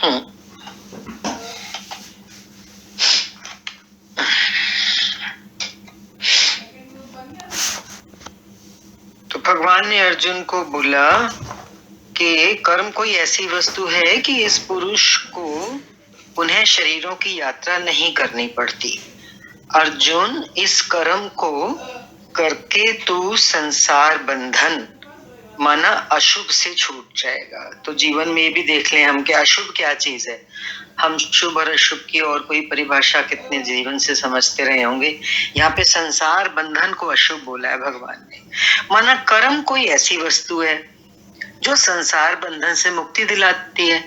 हम्म। तो भगवान ने अर्जुन को बोला कि कर्म कोई ऐसी वस्तु है कि इस पुरुष को पुनः शरीरों की यात्रा नहीं करनी पड़ती। अर्जुन, इस कर्म को करके तू संसार बंधन माना अशुभ से छूट जाएगा। तो जीवन में भी देख लें हम कि अशुभ क्या चीज है। हम शुभ और अशुभ की और कोई परिभाषा कितने जीवन से समझते रहे होंगे। यहाँ पे संसार बंधन को अशुभ बोला है भगवान ने। माना कर्म कोई ऐसी वस्तु है जो संसार बंधन से मुक्ति दिलाती है।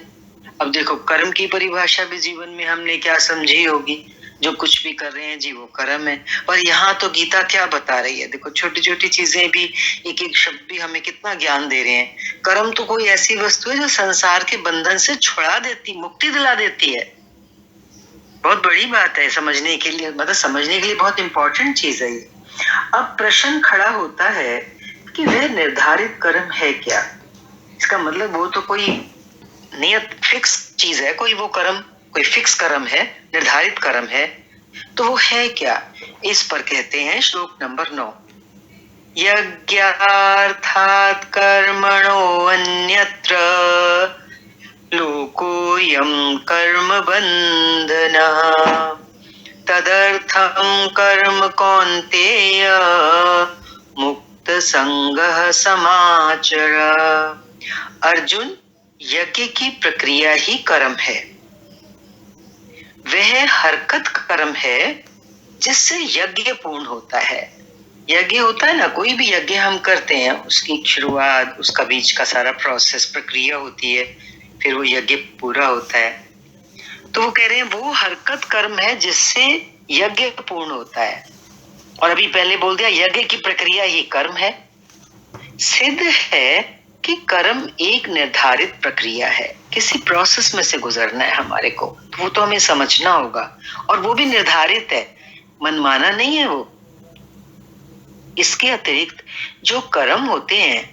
अब देखो, कर्म की परिभाषा भी जीवन में हमने क्या समझी होगी। जो कुछ भी कर रहे हैं जी वो कर्म है। और यहाँ तो गीता क्या बता रही है, देखो छोटी छोटी चीजें भी, एक एक शब्द भी हमें कितना ज्ञान दे रहे हैं। कर्म तो कोई ऐसी वस्तु है जो संसार के बंधन से छुड़ा देती, मुक्ति दिला देती है। बहुत बड़ी बात है समझने के लिए, मतलब समझने के लिए बहुत इंपॉर्टेंट चीज है ये। अब प्रश्न खड़ा होता है कि वह निर्धारित कर्म है क्या। इसका मतलब वो तो कोई नियत फिक्स चीज है, कोई वो कर्म, कोई फिक्स कर्म है, निर्धारित कर्म है। तो वो है क्या, इस पर कहते हैं श्लोक नंबर 9, यज्ञार्थात् कर्मणो अन्यत्र लोकोऽयं कर्म बन्धनः तदर्थं कर्म कौन्तेय मुक्त संगः समाचर। अर्जुन, यज्ञ की प्रक्रिया ही कर्म है। वह हरकत कर्म है जिससे यज्ञ पूर्ण होता है। यज्ञ होता है ना, कोई भी यज्ञ हम करते हैं, उसकी शुरुआत, उसका बीच का सारा प्रोसेस, प्रक्रिया होती है, फिर वो यज्ञ पूरा होता है। तो वो कह रहे हैं वो हरकत कर्म है जिससे यज्ञ पूर्ण होता है। और अभी पहले बोल दिया यज्ञ की प्रक्रिया ही कर्म है। सिद्ध है कि कर्म एक निर्धारित प्रक्रिया है, किसी प्रोसेस में से गुजरना है हमारे को, तो वो तो हमें समझना होगा। और वो भी निर्धारित है, मनमाना नहीं है वो। इसके अतिरिक्त जो कर्म होते हैं,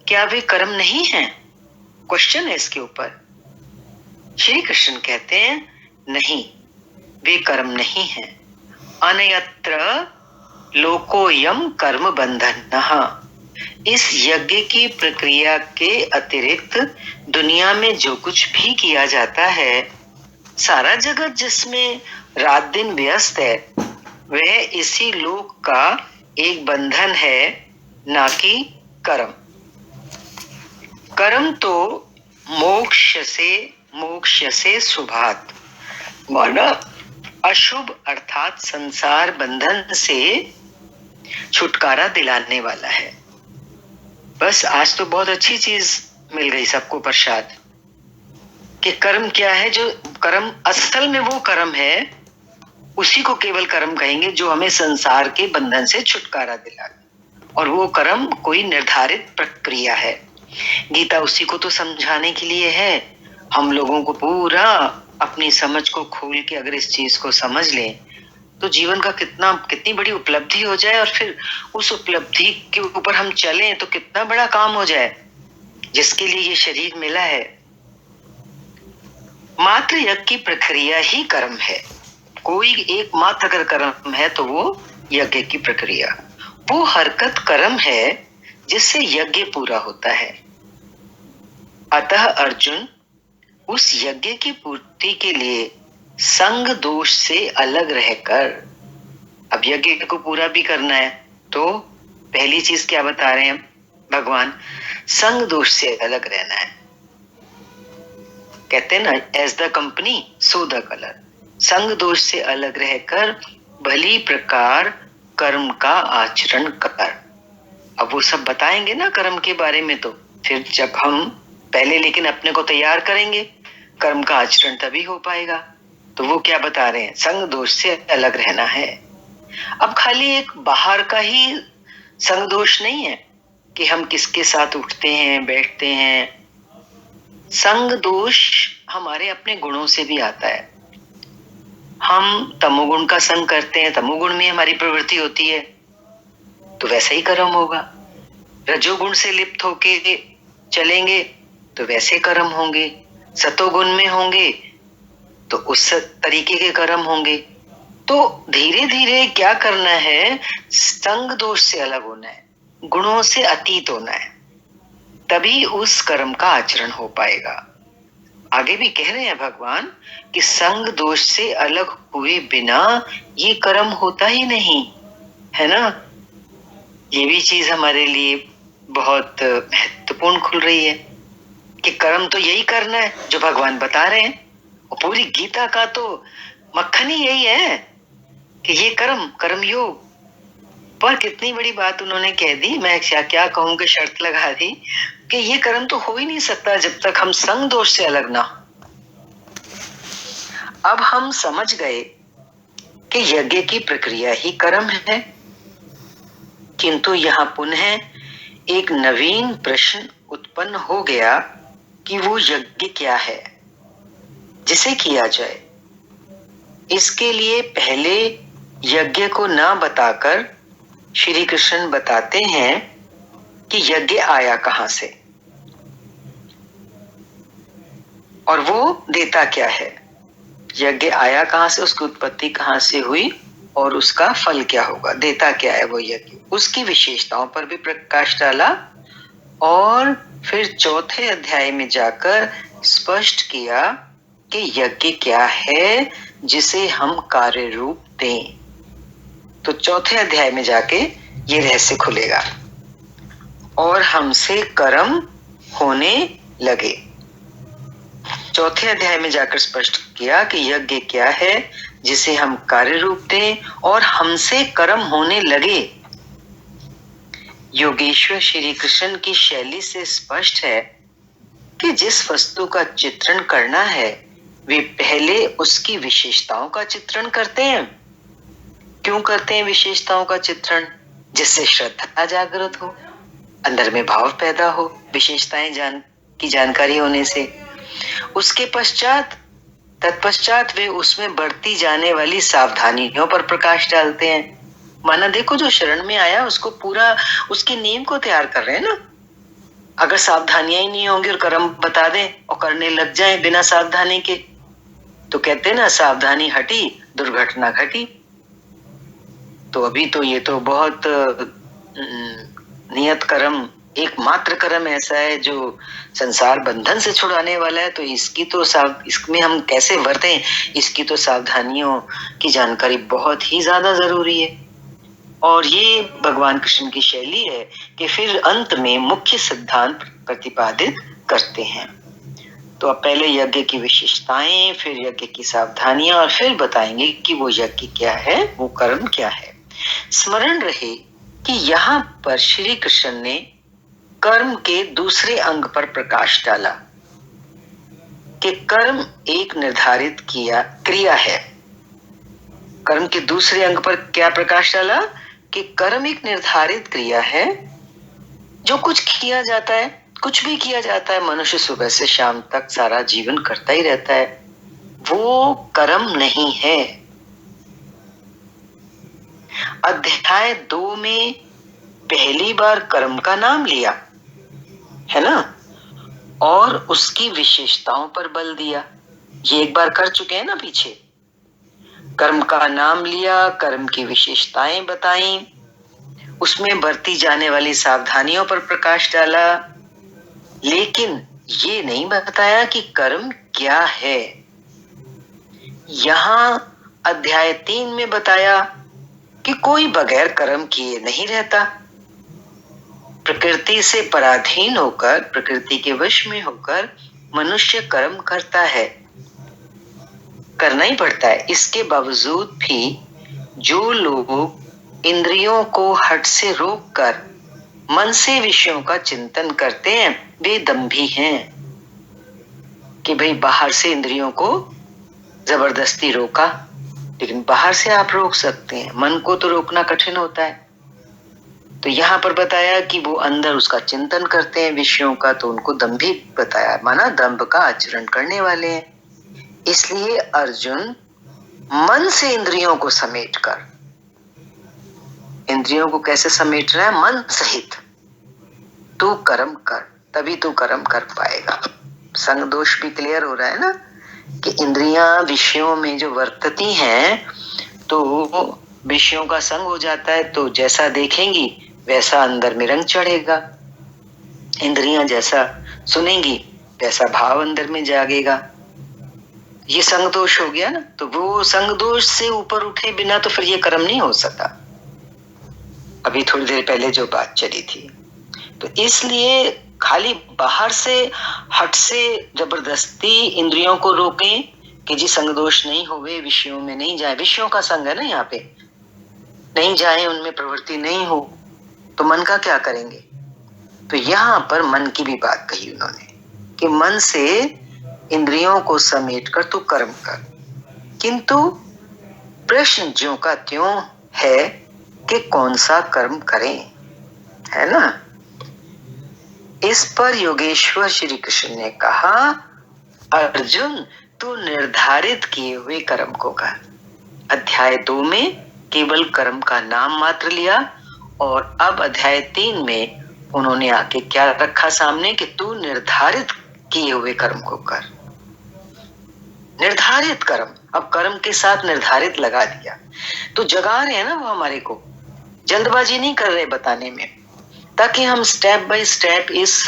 क्या वे कर्म नहीं हैं? क्वेश्चन है इसके ऊपर। श्री कृष्ण कहते हैं नहीं, वे कर्म नहीं हैं। अन्यत्र लोकोयम कर्म बंधनः, इस यज्ञ की प्रक्रिया के अतिरिक्त दुनिया में जो कुछ भी किया जाता है, सारा जगत जिसमें रात दिन व्यस्त है, वह इसी लोक का एक बंधन है, ना कि कर्म। कर्म तो मोक्ष से शुभात, माना अशुभ अर्थात संसार बंधन से छुटकारा दिलाने वाला है। बस आज तो बहुत अच्छी चीज मिल गई सबको प्रसाद कि कर्म क्या है। जो कर्म असल में वो कर्म है, उसी को केवल कर्म कहेंगे जो हमें संसार के बंधन से छुटकारा दिलाए। और वो कर्म कोई निर्धारित प्रक्रिया है। गीता उसी को तो समझाने के लिए है। हम लोगों को पूरा अपनी समझ को खोल के अगर इस चीज को समझ लें तो जीवन का कितनी बड़ी उपलब्धि हो जाए, और फिर उस उपलब्धि के ऊपर हम चलें तो कितना बड़ा काम हो जाए, जिसके लिए ये शरीर मिला है। मात्र यज्ञ की प्रक्रिया ही कर्म है। कोई एक मात्र अगर कर्म है तो वो यज्ञ की प्रक्रिया, वो हरकत कर्म है जिससे यज्ञ पूरा होता है। अतः अर्जुन, उस यज्ञ की पूर्ति के लिए संग दोष से अलग रहकर, अब यज्ञ को पूरा भी करना है, तो पहली चीज क्या बता रहे हैं भगवान, संग दोष से अलग रहना है। कहते हैं ना, as the company so the colour. संग दोष से अलग रहकर भली प्रकार कर्म का आचरण कर। अब वो सब बताएंगे ना कर्म के बारे में, तो फिर जब हम पहले लेकिन अपने को तैयार करेंगे, कर्म का आचरण तभी हो पाएगा। तो वो क्या बता रहे हैं, संग दोष से अलग रहना है। अब खाली एक बाहर का ही संग दोष नहीं है कि हम किसके साथ उठते हैं बैठते हैं। संग दोष हमारे अपने गुणों से भी आता है। हम तमोगुण का संग करते हैं, तमोगुण में हमारी प्रवृत्ति होती है, तो वैसा ही कर्म होगा। रजोगुण से लिप्त होके चलेंगे तो वैसे कर्म होंगे। सतोगुण में होंगे तो उस तरीके के कर्म होंगे। तो धीरे धीरे क्या करना है, संग दोष से अलग होना है, गुणों से अतीत होना है, तभी उस कर्म का आचरण हो पाएगा। आगे भी कह रहे हैं भगवान कि संग दोष से अलग हुए बिना ये कर्म होता ही नहीं है ना। ये भी चीज हमारे लिए बहुत महत्वपूर्ण खुल रही है कि कर्म तो यही करना है जो भगवान बता रहे हैं। और पूरी गीता का तो मक्खन ही यही है कि ये कर्म योग। पर कितनी बड़ी बात उन्होंने कह दी, मैं क्या कहूं कि शर्त लगा दी कि ये कर्म तो हो ही नहीं सकता जब तक हम संग दोष से अलग ना हो। अब हम समझ गए कि यज्ञ की प्रक्रिया ही कर्म है, किंतु यहाँ पुनः एक नवीन प्रश्न उत्पन्न हो गया कि वो यज्ञ क्या है जिसे किया जाए। इसके लिए पहले यज्ञ को ना बताकर श्री कृष्ण बताते हैं कि यज्ञ आया कहां से और वो देता क्या है। यज्ञ आया कहां से, उसकी उत्पत्ति कहां से हुई और उसका फल क्या होगा, देता क्या है वो यज्ञ, उसकी विशेषताओं पर भी प्रकाश डाला। और फिर चौथे अध्याय में जाकर स्पष्ट किया कि यज्ञ क्या है जिसे हम कार्य रूप दें। तो चौथे अध्याय में जाके ये रहस्य खुलेगा और हमसे कर्म होने लगे। चौथे अध्याय में जाकर स्पष्ट किया कि यज्ञ क्या है जिसे हम कार्य रूप दें और हमसे कर्म होने लगे। योगेश्वर श्री कृष्ण की शैली से स्पष्ट है कि जिस वस्तु का चित्रण करना है वे पहले उसकी विशेषताओं का चित्रण करते हैं। क्यों करते हैं विशेषताओं का चित्रण? जिससे श्रद्धा जागृत हो, अंदर में भाव पैदा हो, विशेषताएं की जानकारी होने से। उसके तत्पश्चात वे उसमें बढ़ती जाने वाली सावधानियों पर प्रकाश डालते हैं। माना देखो, जो शरण में आया उसको पूरा उसके नियम को तैयार कर रहे हैं ना। अगर सावधानियां ही नहीं होंगी और कर्म बता दें और करने लग जाए बिना सावधानी के, तो कहते हैं ना, सावधानी हटी दुर्घटना घटी। तो अभी तो ये तो बहुत नियत कर्म, एकमात्र कर्म ऐसा है जो संसार बंधन से छुड़ाने वाला है। तो इसमें हम कैसे वर्तें, इसकी तो सावधानियों की जानकारी बहुत ही ज्यादा जरूरी है। और ये भगवान कृष्ण की शैली है कि फिर अंत में मुख्य सिद्धांत प्रतिपादित करते हैं। तो अब पहले यज्ञ की विशेषताएं, फिर यज्ञ की सावधानियां और फिर बताएंगे कि वो यज्ञ क्या है, वो कर्म क्या है। स्मरण रहे कि यहाँ पर श्री कृष्ण ने कर्म के दूसरे अंग पर प्रकाश डाला कि कर्म एक निर्धारित क्रिया है। कर्म के दूसरे अंग पर क्या प्रकाश डाला कि कर्म एक निर्धारित क्रिया है। जो कुछ किया जाता है, कुछ भी किया जाता है, मनुष्य सुबह से शाम तक सारा जीवन करता ही रहता है, वो कर्म नहीं है। अध्याय 2 में पहली बार कर्म का नाम लिया है ना, और उसकी विशेषताओं पर बल दिया। ये एक बार कर चुके हैं ना पीछे। कर्म का नाम लिया, कर्म की विशेषताएं बताई, उसमें बरती जाने वाली सावधानियों पर प्रकाश डाला, लेकिन ये नहीं बताया कि कर्म क्या है। यहां अध्याय 3 में बताया कि कोई बगैर कर्म किए नहीं रहता। प्रकृति से पराधीन होकर, प्रकृति के वश में होकर मनुष्य कर्म करता है, करना ही पड़ता है। इसके बावजूद भी जो लोग इंद्रियों को हठ से रोककर मन से विषयों का चिंतन करते हैं, वे दंभी हैं। कि भाई बाहर से इंद्रियों को जबरदस्ती रोका, लेकिन बाहर से आप रोक सकते हैं, मन को तो रोकना कठिन होता है। तो यहाँ पर बताया कि वो अंदर उसका चिंतन करते हैं विषयों का, तो उनको दंभी बताया, माना दंभ का आचरण करने वाले हैं। इसलिए अर्जुन मन से इंद्रियों को समेटकर, इंद्रियों को कैसे समेट रहा है? मन सहित तू कर्म कर, तभी तू कर्म कर पाएगा। संग दोष भी क्लियर हो रहा है ना कि इंद्रियां विषयों में जो वर्तती हैं तो विषयों का संग हो जाता है, तो जैसा देखेंगी वैसा अंदर में रंग चढ़ेगा, इंद्रियां जैसा सुनेंगी वैसा भाव अंदर में जागेगा। ये संग दोष हो गया ना, तो वो संग दोष से ऊपर उठे बिना तो फिर ये कर्म नहीं हो सकता। अभी थोड़ी देर पहले जो बात चली थी, तो इसलिए खाली बाहर से हट से जबरदस्ती इंद्रियों को रोकें कि जी संग दोष नहीं होवे, विषयों में नहीं जाए, विषयों का संग है ना यहाँ पे, नहीं जाए, उनमें प्रवृत्ति नहीं हो, तो मन का क्या करेंगे? तो यहाँ पर मन की भी बात कही उन्होंने कि मन से इंद्रियों को समेट कर तू कर्म कर, किंतु प्रश्न ज्यों का त्यों है कि कौन सा कर्म करें, है ना। इस पर योगेश्वर श्री कृष्ण ने कहा, अर्जुन तू निर्धारित किए हुए कर्म को कर। अध्याय 2 में केवल कर्म का नाम मात्र लिया, और अब अध्याय 3 में उन्होंने आके क्या रखा सामने कि तू निर्धारित किए हुए कर्म को कर। निर्धारित कर्म, अब कर्म के साथ निर्धारित लगा दिया, तो जगा रहे हैं ना वो हमारे को, जल्दबाजी नहीं कर रहे बताने में, ताकि हम स्टेप बाय स्टेप इस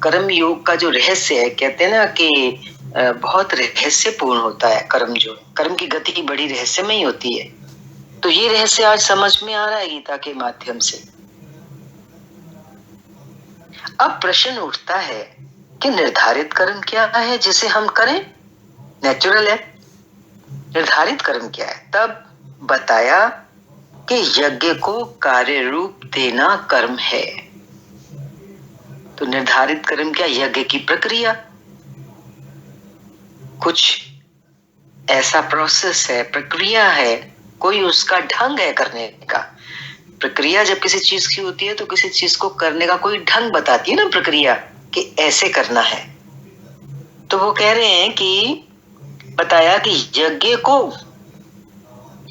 कर्म योग का जो रहस्य है, कहते हैं ना कि बहुत रहस्यपूर्ण होता है कर्म, जो कर्म की गति बड़ी रहस्यमय ही होती है, तो ये रहस्य आज समझ में आ रहा है गीता के माध्यम से। अब प्रश्न उठता है कि निर्धारित कर्म क्या है जिसे हम करें, नेचुरल है, निर्धारित कर्म क्या है? तब बताया कि यज्ञ को कार्य रूप देना कर्म है। तो निर्धारित कर्म क्या? यज्ञ की प्रक्रिया, कुछ ऐसा प्रोसेस है, प्रक्रिया है, कोई उसका ढंग है करने का। प्रक्रिया जब किसी चीज की होती है तो किसी चीज को करने का कोई ढंग बताती है ना प्रक्रिया, कि ऐसे करना है। तो वो कह रहे हैं कि बताया कि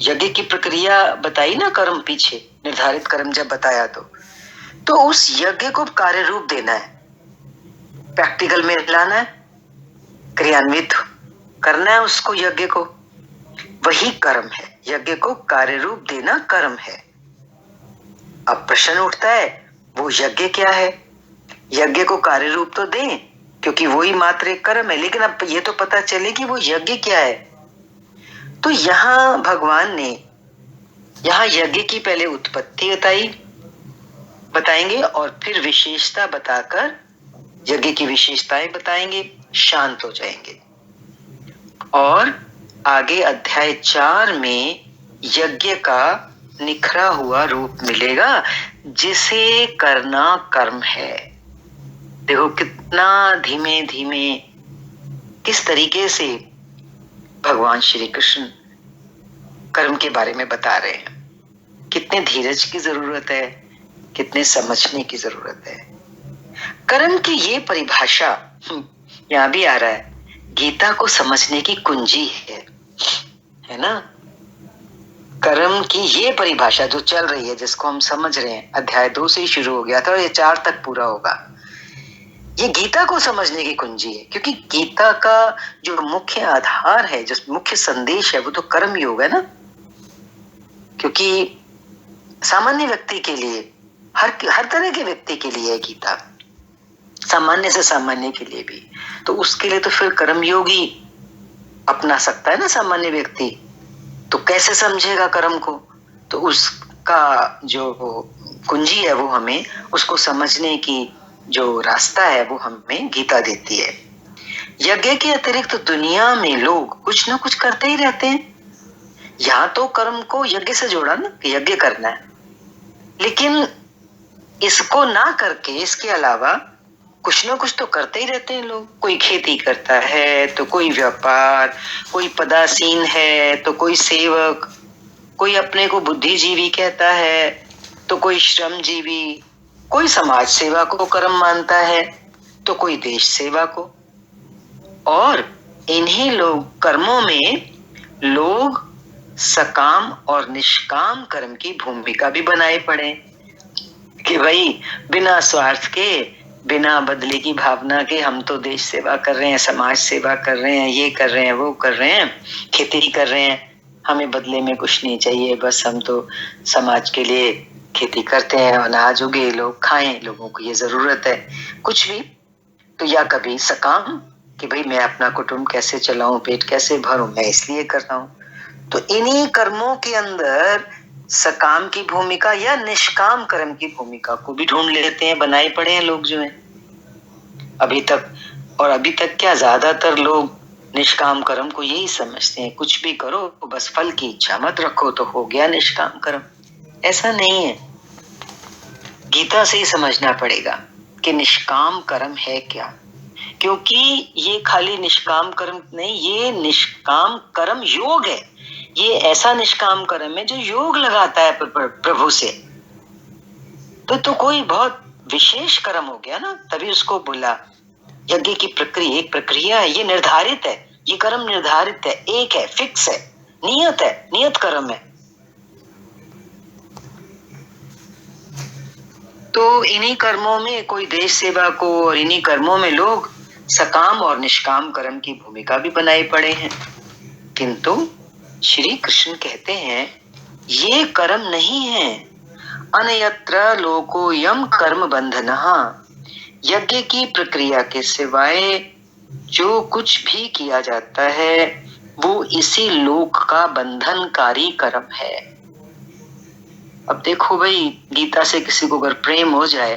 यज्ञ की प्रक्रिया बताई ना, कर्म पीछे निर्धारित कर्म जब बताया तो उस यज्ञ को कार्य रूप देना है, प्रैक्टिकल में लाना है, क्रियान्वित करना है उसको, यज्ञ को, वही कर्म है। यज्ञ को कार्य रूप देना कर्म है। अब प्रश्न उठता है वो यज्ञ क्या है? यज्ञ को कार्य रूप तो दें, क्योंकि वही मात्र एक कर्म है, लेकिन अब ये तो पता चले कि वो यज्ञ क्या है। तो यहां भगवान ने यहां यज्ञ की पहले उत्पत्ति बताएंगे और फिर विशेषता बताकर यज्ञ की विशेषताएं बताएंगे, शांत हो जाएंगे। और आगे अध्याय 4 में यज्ञ का निखरा हुआ रूप मिलेगा, जिसे करना कर्म है। देखो कितना धीमे धीमे किस तरीके से भगवान श्री कृष्ण कर्म के बारे में बता रहे हैं। कितने धीरज की जरूरत है, कितने समझने की जरूरत है। कर्म की ये परिभाषा यहां भी आ रहा है, गीता को समझने की कुंजी है ना। कर्म की ये परिभाषा जो चल रही है, जिसको हम समझ रहे हैं, अध्याय 2 से ही शुरू हो गया था और ये 4 तक पूरा होगा, ये गीता को समझने की कुंजी है। क्योंकि गीता का जो मुख्य आधार है, जो मुख्य संदेश है, वो तो कर्म योग है ना। क्योंकि सामान्य व्यक्ति के लिए, हर तरह के व्यक्ति के लिए है गीता, सामान्य से सामान्य के लिए भी, तो उसके लिए तो फिर कर्म योग ही अपना सकता है ना सामान्य व्यक्ति। तो कैसे समझेगा कर्म को? तो उसका जो कुंजी है वो हमें उसको समझने की जो रास्ता है वो हमें गीता देती है। यज्ञ के अतिरिक्त तो दुनिया में लोग कुछ ना कुछ करते ही रहते हैं। यहाँ तो कर्म को यज्ञ से जोड़ा ना कि यज्ञ करना है, लेकिन इसको ना करके इसके अलावा कुछ ना कुछ तो करते ही रहते हैं लोग। कोई खेती करता है, तो कोई व्यापार, कोई पदासीन है, तो कोई सेवक, कोई अपने को बुद्धिजीवी कहता है, तो कोई श्रमजीवी, कोई समाज सेवा को कर्म मानता है, तो कोई देश सेवा को। और इन्हीं लोग कर्मों में लोग सकाम और निष्काम कर्म की भूमिका भी बनाए पड़े कि भाई बिना स्वार्थ के बिना बदले की भावना के हम तो देश सेवा कर रहे हैं, समाज सेवा कर रहे हैं, ये कर रहे हैं, वो कर रहे हैं, खेती कर रहे हैं, हमें बदले में कुछ नहीं चाहिए, बस हम तो समाज के लिए खेती करते हैं, अनाज उगे, लोग खाएं, लोगों को ये जरूरत है, कुछ भी। तो या कभी सकाम कि भाई मैं अपना कुटुंब कैसे चलाऊं, पेट कैसे भरूं, मैं इसलिए कर रहा हूं। तो इन्हीं कर्मों के अंदर सकाम की भूमिका या निष्काम कर्म की भूमिका को भी ढूंढ लेते हैं, बनाए पड़े हैं लोग जो हैं अभी तक। और अभी तक क्या, ज्यादातर लोग निष्काम कर्म को यही समझते हैं, कुछ भी करो बस फल की इच्छा मत रखो तो हो गया निष्काम कर्म। ऐसा नहीं है, गीता से ही समझना पड़ेगा कि निष्काम कर्म है क्या। क्योंकि ये खाली निष्काम कर्म नहीं, ये निष्काम कर्म योग है। ये ऐसा निष्काम कर्म है जो योग लगाता है प्रभु से। तो कोई बहुत विशेष कर्म हो गया ना, तभी उसको बोला। यज्ञ की प्रक्रिया एक प्रक्रिया है, ये निर्धारित है, ये कर्म निर्धारित है, एक है, फिक्स है, नियत है, नियत कर्म है। तो इन्हीं कर्मों में कोई देश सेवा को, और इन्हीं कर्मों में लोग सकाम और निष्काम कर्म की भूमिका भी बनाए पड़े हैं। किंतु श्री कृष्ण कहते हैं ये कर्म नहीं है। अनयत्र लोकोयम कर्म बंधनः। यज्ञ की प्रक्रिया के सिवाय जो कुछ भी किया जाता है वो इसी लोक का बंधनकारी कर्म है। अब देखो भाई, गीता से किसी को अगर प्रेम हो जाए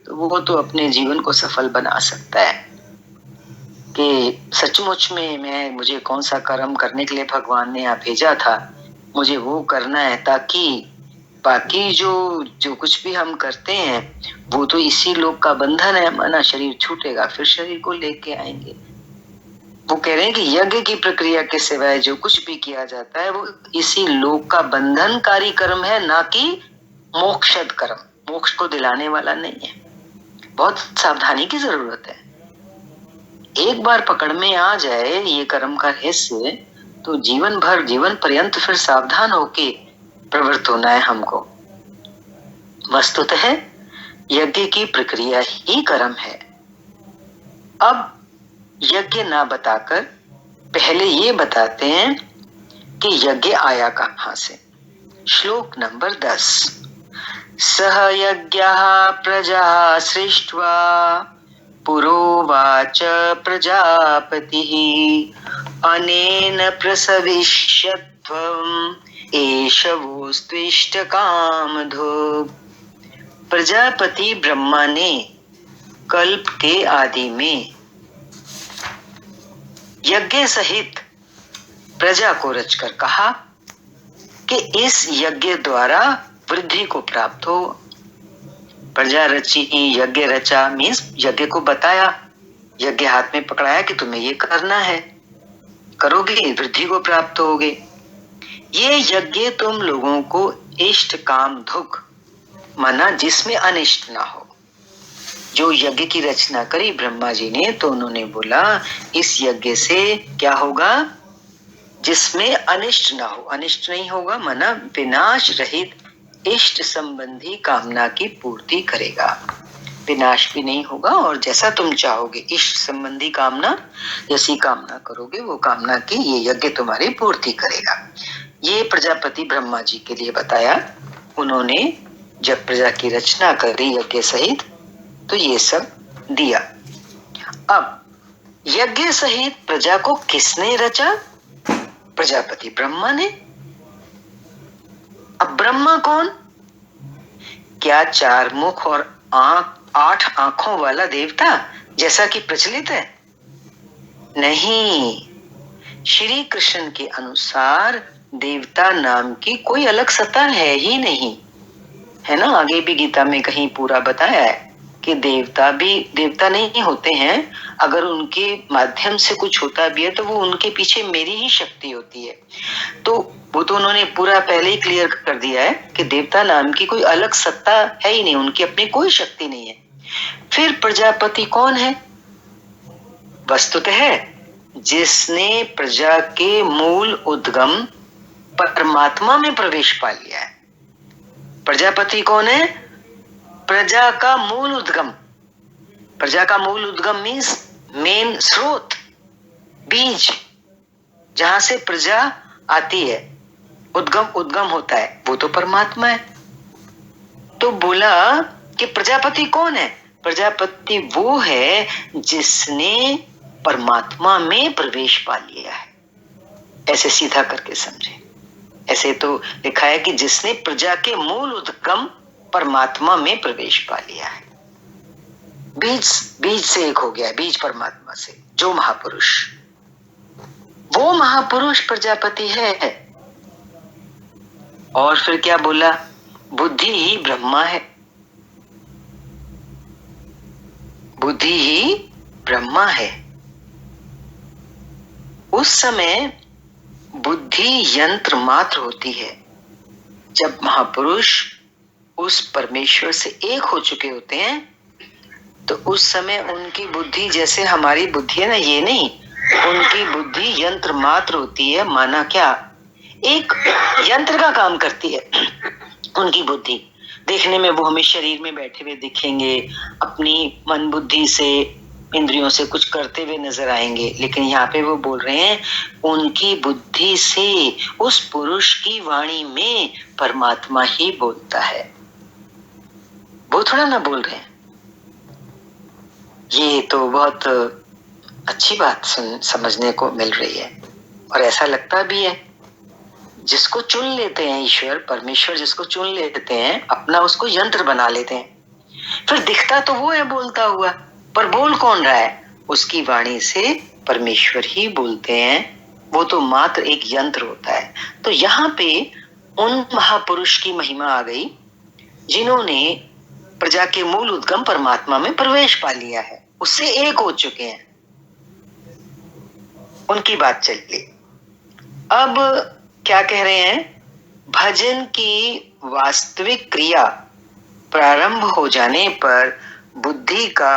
तो वो तो अपने जीवन को सफल बना सकता है कि सचमुच में मुझे कौन सा कर्म करने के लिए भगवान ने यहाँ भेजा था, मुझे वो करना है, ताकि बाकी जो कुछ भी हम करते हैं वो तो इसी लोक का बंधन है। माना शरीर छूटेगा फिर शरीर को लेके आएंगे। वो कह रहे हैं कि यज्ञ की प्रक्रिया के सिवाय जो कुछ भी किया जाता है वो इसी लोक का बंधनकारी कर्म है, ना कि मोक्षद कर्म। मोक्ष को दिलाने वाला नहीं है। बहुत सावधानी की जरूरत है। एक बार पकड़ में आ जाए ये कर्म का रहस्य तो जीवन भर, जीवन पर्यंत फिर सावधान होके प्रवृत्त होना है हमको। वस्तुतः यज्ञ की प्रक्रिया ही कर्म है। अब यज्ञ ना बताकर पहले ये बताते हैं कि यज्ञ आया कहां से। श्लोक नंबर 10। सह यज्ञः प्रजा सृष्ट्वा पुरोवाच प्रजापतिः अनेन प्रसविष्यत्वम् एषवोस्त्विष्ट कामधो। प्रजापति ब्रह्मा ने कल्प के आदि में यज्ञ सहित प्रजा को रचकर कहा कि इस यज्ञ द्वारा वृद्धि को प्राप्त हो। प्रजा रची, यज्ञ रचा मीन्स यज्ञ को बताया, यज्ञ हाथ में पकड़ाया कि तुम्हें ये करना है, करोगे वृद्धि को प्राप्त होगे। ये यज्ञ तुम लोगों को इष्ट काम दुख माना जिसमें अनिष्ट ना हो। जो यज्ञ की रचना करी ब्रह्मा जी ने, तो उन्होंने बोला इस यज्ञ से क्या होगा, जिसमें अनिष्ट ना हो। अनिष्ट नहीं होगा माना विनाश रहित इष्ट संबंधी कामना की पूर्ति करेगा। विनाश भी नहीं होगा और जैसा तुम चाहोगे इष्ट संबंधी कामना, जैसी कामना करोगे वो कामना की ये यज्ञ तुम्हारी पूर्ति करेगा। ये प्रजापति ब्रह्मा जी के लिए बताया। उन्होंने जब प्रजा की रचना करी यज्ञ सहित तो ये सब दिया। अब यज्ञ सहित प्रजा को किसने रचा? प्रजापति ब्रह्मा ने। अब ब्रह्मा कौन? क्या चार मुख और 8 आंखों वाला देवता जैसा कि प्रचलित है? नहीं, श्री कृष्ण के अनुसार देवता नाम की कोई अलग सत्ता है ही नहीं, है ना। आगे भी गीता में कहीं पूरा बताया है कि देवता भी देवता नहीं होते हैं। अगर उनके माध्यम से कुछ होता भी है तो वो उनके पीछे मेरी ही शक्ति होती है। तो वो तो उन्होंने पूरा पहले ही क्लियर कर दिया है कि देवता नाम की कोई अलग सत्ता है ही नहीं, उनकी अपनी कोई शक्ति नहीं है। फिर प्रजापति कौन है? वस्तुतः जिसने प्रजा के मूल उद्गम परमात्मा में प्रवेश पा लिया है। प्रजापति कौन है? प्रजा का मूल उद्गम। प्रजा का मूल उद्गम मीन्स मेन स्रोत, बीज, जहां से प्रजा आती है, उद्गम होता है, वो तो परमात्मा है। तो बोला कि प्रजापति कौन है? प्रजापति वो है जिसने परमात्मा में प्रवेश पा लिया है। ऐसे सीधा करके समझे। ऐसे तो लिखा है कि जिसने प्रजा के मूल उद्गम परमात्मा में प्रवेश पा लिया है। बीज से एक हो गया, बीज परमात्मा से, जो महापुरुष, वो महापुरुष प्रजापति है। और फिर क्या बोला? बुद्धि ही ब्रह्मा है, बुद्धि ही ब्रह्मा है। उस समय बुद्धि यंत्र मात्र होती है। जब महापुरुष उस परमेश्वर से एक हो चुके होते हैं तो उस समय उनकी बुद्धि जैसे हमारी बुद्धि है ना, ये नहीं, उनकी बुद्धि यंत्र मात्र होती है। माना क्या? एक यंत्र का काम करती है उनकी बुद्धि। देखने में वो हमें शरीर में बैठे हुए दिखेंगे, अपनी मन बुद्धि से, इंद्रियों से कुछ करते हुए नजर आएंगे, लेकिन यहाँ पे वो बोल रहे हैं उनकी बुद्धि से उस पुरुष की वाणी में परमात्मा ही बोलता है, वो थोड़ा ना बोल रहे हैं। ये तो बहुत अच्छी बात समझने को मिल रही है। और ऐसा लगता भी है, जिसको चुन लेते हैं ईश्वर परमेश्वर, जिसको चुन लेते हैं अपना, उसको यंत्र बना लेते हैं, फिर दिखता तो वो है बोलता हुआ, पर बोल कौन रहा है? उसकी वाणी से परमेश्वर ही बोलते हैं, वो तो मात्र एक यंत्र होता है। तो यहाँ पे उन महापुरुष की महिमा आ गई जिन्होंने प्रजा के मूल उद्गम परमात्मा में प्रवेश पा लिया है, उससे एक हो चुके हैं, उनकी बात चली। अब क्या कह रहे हैं? भजन की वास्तविक क्रिया प्रारंभ हो जाने पर बुद्धि का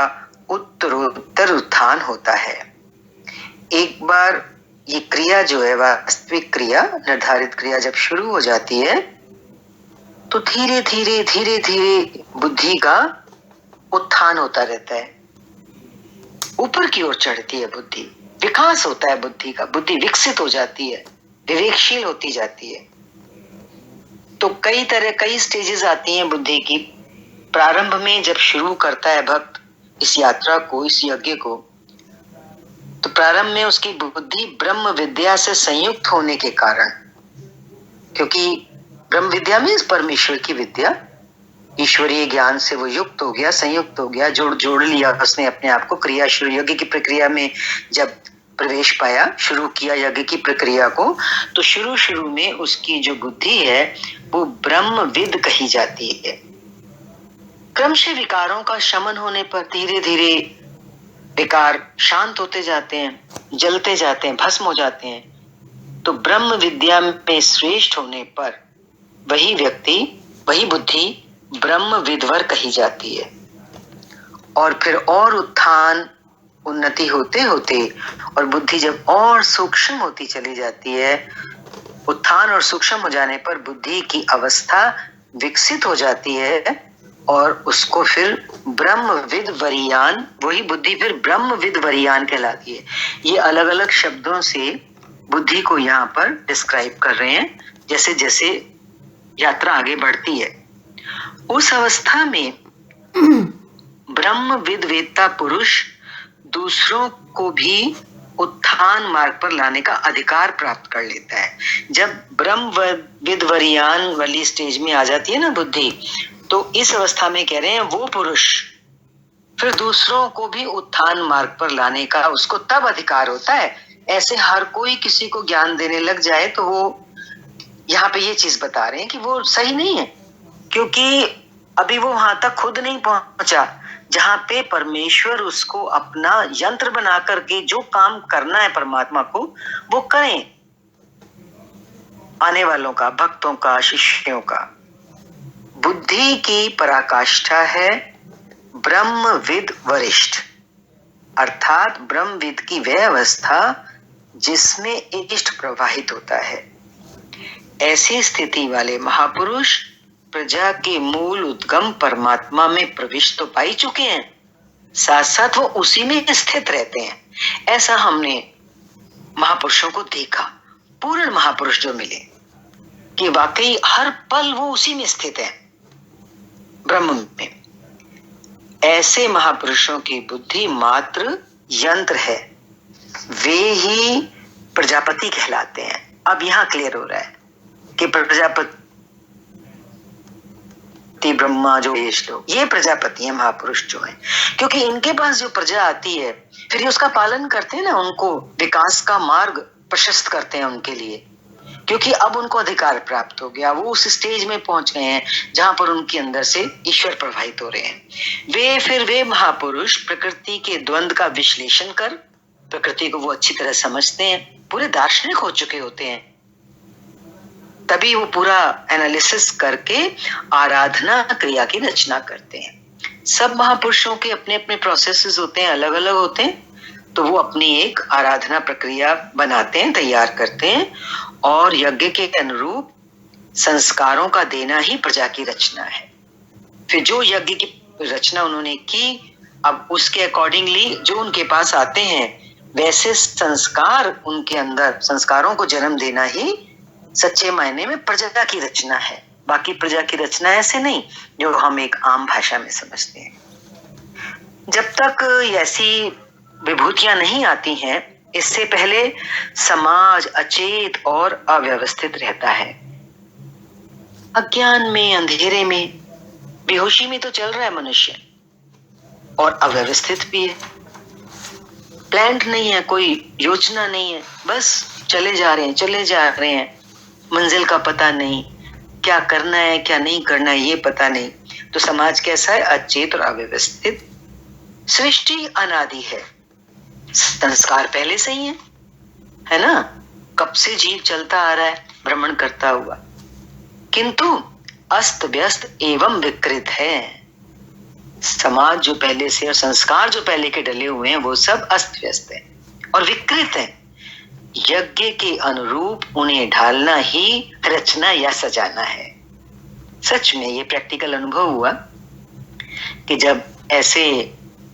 उत्तरोत्तर उत्थान होता है। एक बार ये क्रिया जो है, वास्तविक क्रिया, निर्धारित क्रिया जब शुरू हो जाती है तो धीरे धीरे बुद्धि का उत्थान होता रहता है, ऊपर की ओर चढ़ती है बुद्धि, विकास होता है बुद्धि का, बुद्धि विकसित हो जाती है, विवेकशील होती जाती है। तो कई स्टेजेस आती हैं बुद्धि की। प्रारंभ में जब शुरू करता है भक्त इस यात्रा को, इस यज्ञ को, तो प्रारंभ में उसकी बुद्धि ब्रह्म विद्या से संयुक्त होने के कारण, क्योंकि ब्रह्म विद्या में परमेश्वर की विद्या, ईश्वरीय ज्ञान से वो युक्त हो गया, संयुक्त हो गया, जोड़ लिया उसने अपने आप को। क्रिया शुरू, यज्ञ की प्रक्रिया में जब प्रवेश पाया, शुरू किया यज्ञ की प्रक्रिया को, तो शुरू में उसकी जो बुद्धि है वो ब्रह्मविद कही जाती है। क्रमशः विकारों का शमन होने पर धीरे धीरे विकार शांत होते जाते हैं, जलते जाते हैं, भस्म हो जाते हैं। तो ब्रह्म विद्या में श्रेष्ठ होने पर वही व्यक्ति, वही बुद्धि ब्रह्म विद्वर कही जाती है। और फिर और उत्थान, उन्नति होते होते और बुद्धि जब और सूक्ष्म होती चली जाती है, उत्थान और सूक्ष्म हो जाने पर बुद्धि की अवस्था विकसित हो जाती है और उसको फिर ब्रह्मविद वरियान, वही बुद्धि फिर ब्रह्मविद वरियान कहलाती है। ये अलग अलग शब्दों से बुद्धि को यहाँ पर डिस्क्राइब कर रहे हैं, जैसे जैसे यात्रा आगे बढ़ती है। उस अवस्था में ब्रह्मविद वेत्ता पुरुष दूसरों को भी उत्थान मार्ग पर लाने का अधिकार प्राप्त कर लेता है। जब ब्रह्मविद वरियान वाली स्टेज में आ जाती है ना बुद्धि, तो इस अवस्था में कह रहे हैं वो पुरुष फिर दूसरों को भी उत्थान मार्ग पर लाने का उसको तब अधिकार होता है। ऐसे हर कोई किसी को ज्ञान देने लग जाए तो वो यहाँ पे ये चीज बता रहे हैं कि वो सही नहीं है, क्योंकि अभी वो वहां तक खुद नहीं पहुंचा जहां पे परमेश्वर उसको अपना यंत्र बना करके जो काम करना है परमात्मा को वो करें, आने वालों का, भक्तों का, शिष्यों का। बुद्धि की पराकाष्ठा है ब्रह्मविद वरिष्ठ, अर्थात ब्रह्मविद की वह अवस्था जिसमें इष्ट प्रवाहित होता है। ऐसी स्थिति वाले महापुरुष प्रजा के मूल उद्गम परमात्मा में प्रविष्ट तो पाई चुके हैं, साथ साथ वो उसी में स्थित रहते हैं। ऐसा हमने महापुरुषों को देखा, पूर्ण महापुरुष जो मिले कि वाकई हर पल वो उसी में स्थित है, ब्रह्म में। ऐसे महापुरुषों की बुद्धि मात्र यंत्र है, वे ही प्रजापति कहलाते हैं। अब यहां क्लियर हो रहा है कि प्रजापति ब्रह्मा जो ये श्लोक, ये प्रजापति है महापुरुष जो है, क्योंकि इनके पास जो प्रजा आती है फिर ये उसका पालन करते हैं ना, उनको विकास का मार्ग प्रशस्त करते हैं उनके लिए, क्योंकि अब उनको अधिकार प्राप्त हो गया, वो उस स्टेज में पहुंच गए हैं जहां पर उनके अंदर से ईश्वर प्रवाहित हो रहे हैं। वे महापुरुष प्रकृति के द्वंद का विश्लेषण कर, प्रकृति को वो अच्छी तरह समझते हैं, पूरे दार्शनिक हो चुके होते हैं, तभी वो पूरा एनालिसिस करके आराधना क्रिया की रचना करते हैं। सब महापुरुषों के अपने अपने प्रोसेसेस होते हैं, अलग अलग होते हैं, तो वो अपनी एक आराधना प्रक्रिया बनाते हैं, तैयार करते हैं, और यज्ञ के अनुरूप संस्कारों का देना ही प्रजा की रचना है। फिर जो यज्ञ की रचना उन्होंने की, अब उसके अकॉर्डिंगली जो उनके पास आते हैं वैसे संस्कार उनके अंदर, संस्कारों को जन्म देना ही सच्चे मायने में प्रजा की रचना है। बाकी प्रजा की रचना ऐसे नहीं जो हम एक आम भाषा में समझते हैं। जब तक ऐसी विभूतियां नहीं आती हैं, इससे पहले समाज अचेत और अव्यवस्थित रहता है, अज्ञान में, अंधेरे में, बेहोशी में तो चल रहा है मनुष्य, और अव्यवस्थित भी है, प्लान्ड नहीं है, कोई योजना नहीं है, बस चले जा रहे हैं, मंजिल का पता नहीं, क्या करना है क्या नहीं करना है ये पता नहीं। तो समाज कैसा है? अचेत और अव्यवस्थित। सृष्टि अनादि है, संस्कार पहले से ही है ना, कब से जीव चलता आ रहा है भ्रमण करता हुआ, किंतु अस्त व्यस्त एवं विकृत है। समाज जो पहले से और संस्कार जो पहले के डले हुए हैं वो सब अस्त व्यस्त है और विकृत है। यज्ञ के अनुरूप उन्हें ढालना ही रचना या सजाना है। सच में ये प्रैक्टिकल अनुभव हुआ कि जब ऐसे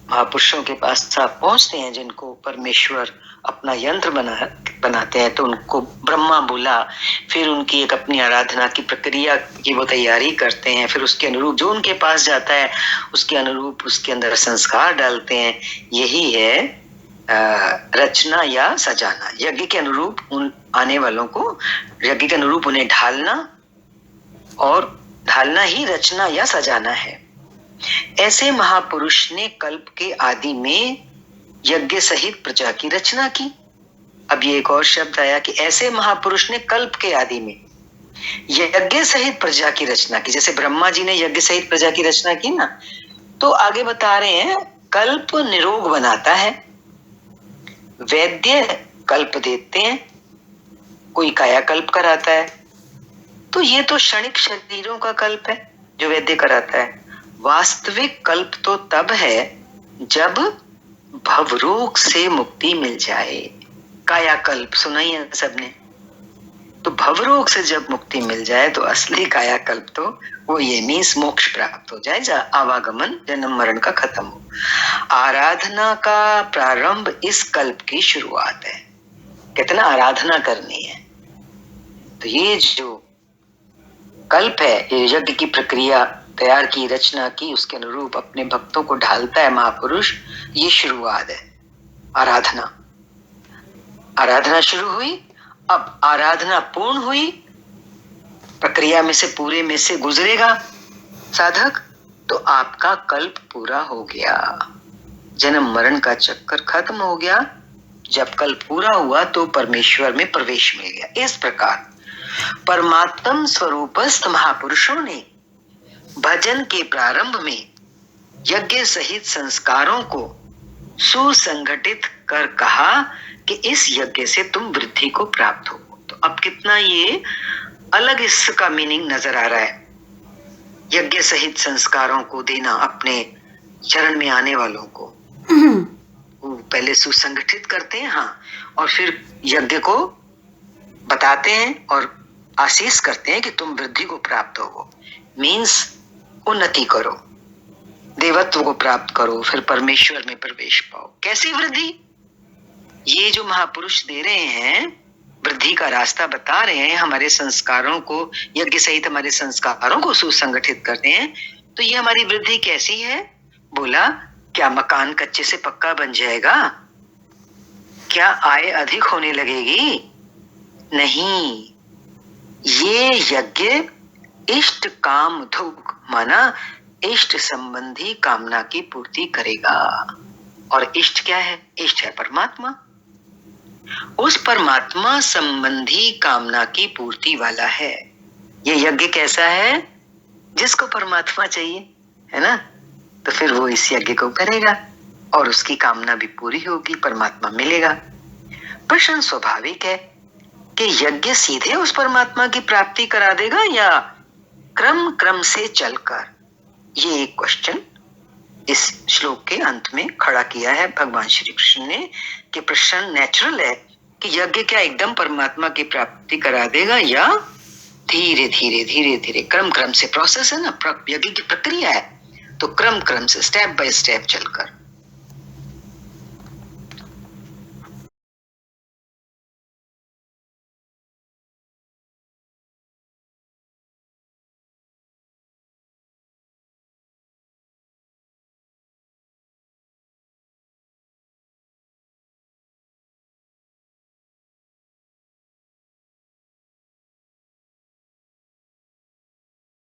महापुरुषों के पास आप पहुंचते हैं जिनको परमेश्वर अपना यंत्र बनाते हैं, तो उनको ब्रह्मा बोला, फिर उनकी एक अपनी आराधना की प्रक्रिया की वो तैयारी करते हैं, फिर उसके अनुरूप जो उनके पास जाता है उसके अनुरूप उसके अंदर संस्कार डालते हैं। यही है रचना या सजाना। यज्ञ के अनुरूप उन आने वालों को, यज्ञ के अनुरूप उन्हें ढालना, और ढालना ही रचना या सजाना है। ऐसे महापुरुष ने कल्प के आदि में यज्ञ सहित प्रजा की रचना की। अब ये एक और शब्द आया कि ऐसे महापुरुष ने कल्प के आदि में यज्ञ सहित प्रजा की रचना की। जैसे ब्रह्मा जी ने यज्ञ सहित प्रजा की रचना की ना, तो आगे बता रहे हैं कल्प निरोग बनाता है, वैद्य कल्प देते हैं, कोई कायाकल्प कराता है। तो ये तो क्षणिक शरीरों का कल्प है जो वैद्य कराता है। वास्तविक कल्प तो तब है जब भवरोग से मुक्ति मिल जाए। कायाकल्प सुना ही है सबने, तो भवरोग से जब मुक्ति मिल जाए तो असली कायाकल्प तो वो ये मीन्स मोक्ष प्राप्त हो जाए, आवागमन जन्म मरण का खत्म हो। आराधना का प्रारंभ इस कल्प की शुरुआत है। कितना आराधना करनी है, तो ये जो कल्प है, ये यज्ञ की प्रक्रिया तैयार की, रचना की, उसके अनुरूप अपने भक्तों को ढालता है महापुरुष, ये शुरुआत है आराधना। आराधना शुरू हुई, अब आराधना पूर्ण हुई, प्रक्रिया में से पूरे में से गुजरेगा साधक, तो आपका कल्प पूरा हो गया, जन्म मरण का चक्कर खत्म हो गया। जब कल्प पूरा हुआ तो परमेश्वर में प्रवेश मिल गया। इस प्रकार परमात्म स्वरूपस्थ महापुरुषों ने भजन के प्रारंभ में यज्ञ सहित संस्कारों को सुसंगठित कर कहा कि इस यज्ञ से तुम वृद्धि को प्राप्त हो। तो अब कितना ये अलग इसका मीनिंग नजर आ रहा है। यज्ञ सहित संस्कारों को देना अपने चरण में आने वालों को, वो पहले सुसंगठित करते हैं, हाँ, और फिर यज्ञ को बताते हैं और आशीष करते हैं कि तुम वृद्धि को प्राप्त हो, मीन्स उन्नति करो। देवत्व को प्राप्त करो, फिर परमेश्वर में प्रवेश पाओ। कैसी वृद्धि? ये जो महापुरुष दे रहे हैं, वृद्धि का रास्ता बता रहे हैं, हमारे संस्कारों को, यज्ञ सहित हमारे संस्कारों को सुसंगठित करते हैं। तो ये हमारी वृद्धि कैसी है? बोला, क्या मकान कच्चे से पक्का बन जाएगा? क्या आय अधिक होने लगेगी? नहीं, ये यज्ञ इष्ट काम दुख, माना इष्ट संबंधी कामना की पूर्ति करेगा। और इष्ट क्या है? इष्ट है परमात्मा। उस परमात्मा संबंधी कामना की पूर्ति वाला है ये यज्ञ। कैसा है? जिसको परमात्मा चाहिए, है ना, तो फिर वो इस यज्ञ को करेगा और उसकी कामना भी पूरी होगी, परमात्मा मिलेगा। प्रश्न स्वाभाविक है कि यज्ञ सीधे उस परमात्मा की प्राप्ति करा देगा या क्रम क्रम से चलकर? ये एक क्वेश्चन इस श्लोक के अंत में खड़ा किया है भगवान श्री कृष्ण ने, कि प्रश्न नेचुरल है कि यज्ञ क्या एकदम परमात्मा की प्राप्ति करा देगा या धीरे धीरे धीरे धीरे, क्रम क्रम से, प्रोसेस है ना, यज्ञ की प्रक्रिया है, तो क्रम क्रम से, स्टेप बाय स्टेप चलकर